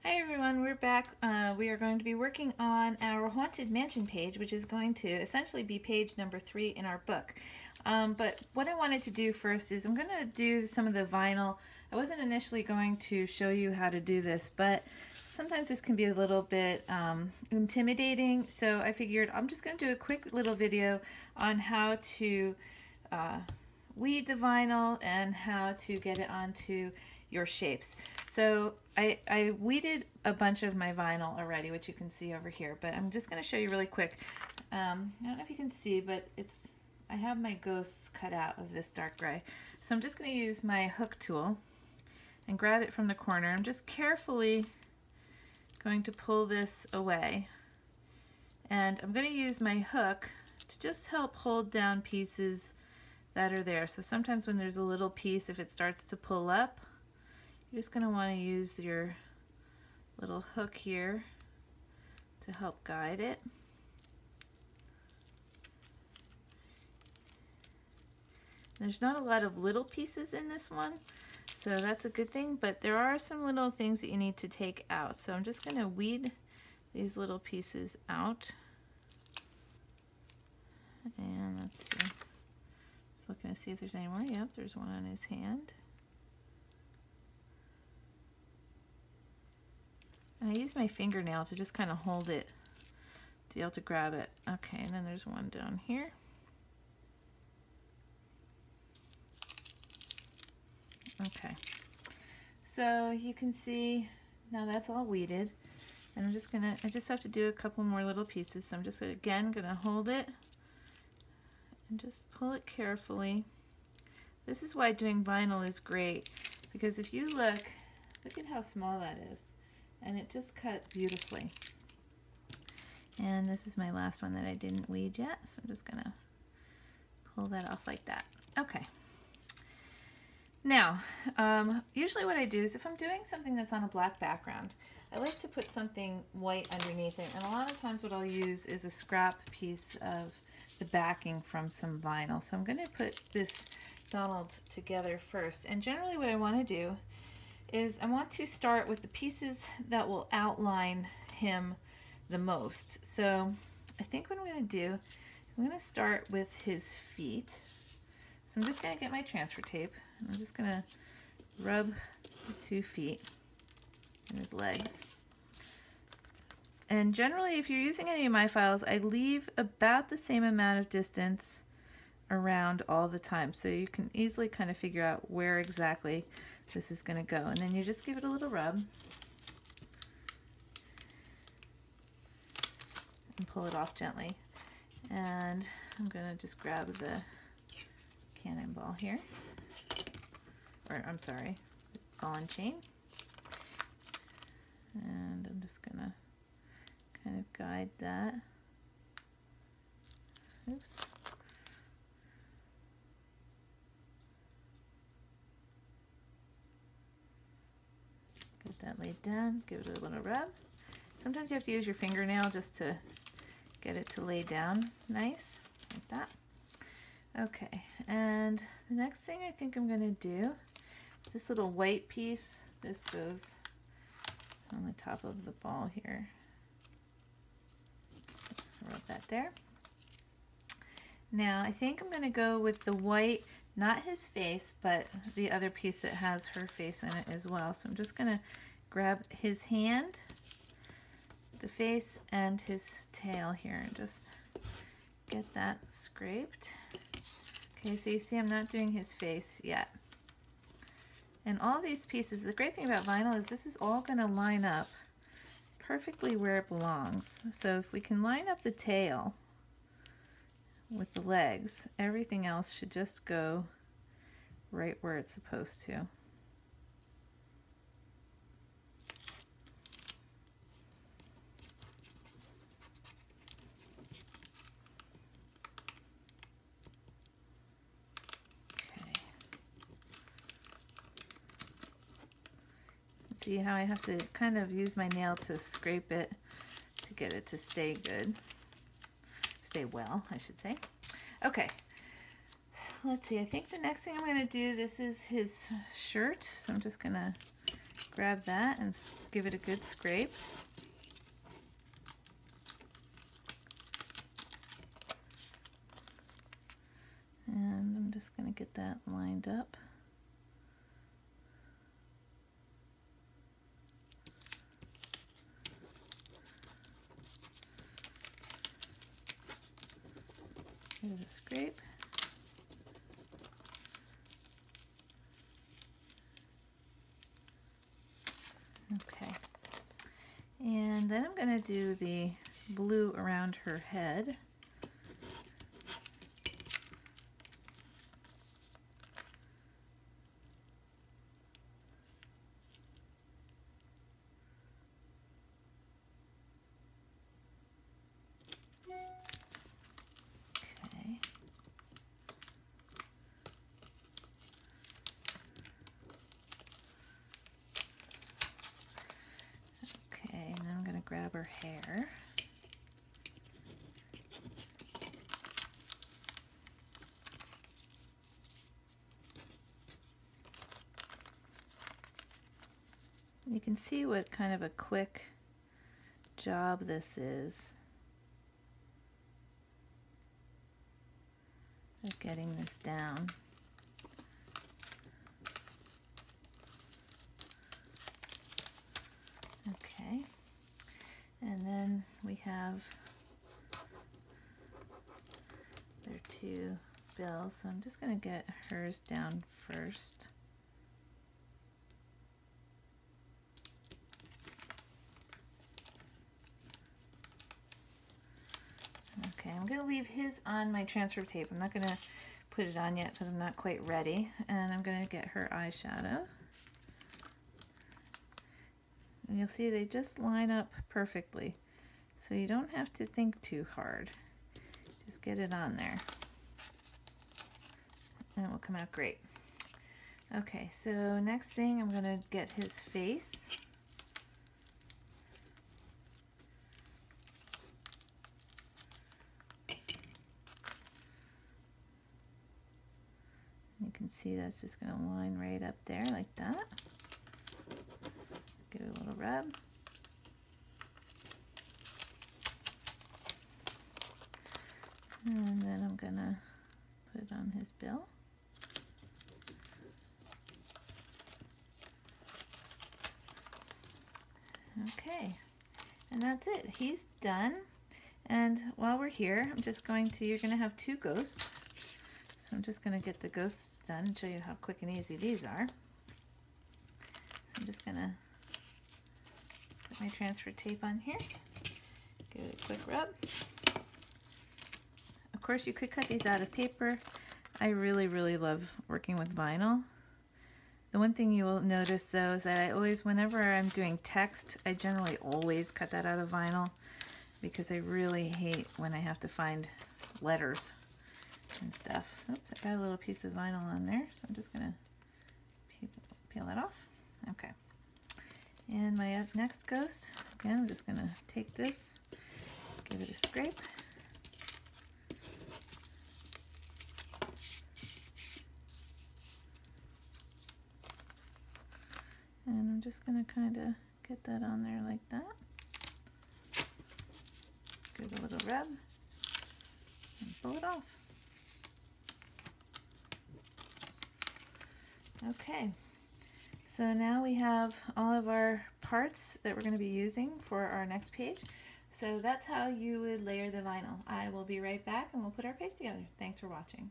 Hi everyone, we're back. We are going to be working on our Haunted Mansion page, which is going to essentially be page number 3 in our book. But what I wanted to do first is I'm going to do some of the vinyl. I wasn't initially going to show you how to do this, but sometimes this can be a little bit intimidating, so I figured I'm just going to do a quick little video on how to weed the vinyl and how to get it onto your shapes. So I weeded a bunch of my vinyl already, which you can see over here, but I'm just going to show you really quick. I don't know if you can see, but I have my ghosts cut out of this dark gray. So I'm just going to use my hook tool and grab it from the corner. I'm just carefully going to pull this away, and I'm going to use my hook to just help hold down pieces that are there. So sometimes when there's a little piece, if it starts to pull up, you're just going to want to use your little hook here to help guide it. There's not a lot of little pieces in this one, so that's a good thing, but there are some little things that you need to take out. So I'm just going to weed these little pieces out. And let's see. Just looking to see if there's any more. Yep, there's one on his hand. And I use my fingernail to just kind of hold it to be able to grab it. Okay, and then there's one down here. Okay, so you can see now that's all weeded, and I just have to do a couple more little pieces. So I'm just again gonna hold it and just pull it carefully. This is why doing vinyl is great, because if you look at how small that is, and it just cut beautifully. And this is my last one that I didn't weed yet, so I'm just gonna pull that off like that. Okay. Now, usually what I do is if I'm doing something that's on a black background, I like to put something white underneath it, and a lot of times what I'll use is a scrap piece of the backing from some vinyl. So I'm going to put this Donald together first, and generally what I want to do is I want to start with the pieces that will outline him the most. So I think what I'm going to do is I'm going to start with his feet. So I'm just going to get my transfer tape, and I'm just going to rub the 2 feet and his legs. And generally, if you're using any of my files, I leave about the same amount of distance around all the time, so you can easily kind of figure out where exactly this is going to go. And then you just give it a little rub and pull it off gently. And I'm going to just grab the cannonball here, or I'm sorry, ball and chain, and I'm just going to kind of guide that. Oops. Get that laid down, give it a little rub. Sometimes you have to use your fingernail just to get it to lay down nice, like that. Okay, and the next thing I think I'm going to do is this little white piece. This goes on the top of the ball here. Just rub that there. Now I think I'm going to go with the white, not his face, but the other piece that has her face in it as well. So I'm just going to grab his hand, the face, and his tail here, and just get that scraped. Okay, so you see I'm not doing his face yet. And all these pieces, the great thing about vinyl is this is all going to line up perfectly where it belongs. So if we can line up the tail with the legs, everything else should just go right where it's supposed to. See how I have to kind of use my nail to scrape it to get it to stay good. Stay well, I should say. Okay, let's see. I think the next thing I'm going to do, this is his shirt. So I'm just going to grab that and give it a good scrape. And I'm just going to get that lined up. Give it a scrape. Okay. And then I'm going to do the blue around her head. Grab her hair. You can see what kind of a quick job this is of getting this down. Okay. And then we have their two bills. So I'm just going to get hers down first. Okay, I'm going to leave his on my transfer tape. I'm not going to put it on yet because I'm not quite ready. And I'm going to get her eyeshadow. And you'll see they just line up perfectly. So you don't have to think too hard. Just get it on there. And it will come out great. Okay, so next thing I'm going to get his face. You can see that's just going to line right up there like that. Give it a little rub. And then I'm going to put it on his bill. Okay, and that's it. He's done. And while we're here, I'm just going to, you're going to have two ghosts. So I'm just going to get the ghosts done and show you how quick and easy these are. So I'm just going to put my transfer tape on here. Give it a quick rub. Of course, you could cut these out of paper. I really, really love working with vinyl. The one thing you will notice though is that I always, whenever I'm doing text, I generally always cut that out of vinyl because I really hate when I have to find letters and stuff. Oops, I got a little piece of vinyl on there, so I'm just gonna peel that off. Okay. And my next ghost, again, I'm just gonna take this, give it a scrape. And I'm just going to kind of get that on there like that. Give it a little rub and pull it off. Okay, so now we have all of our parts that we're going to be using for our next page. So that's how you would layer the vinyl. I will be right back and we'll put our page together. Thanks for watching.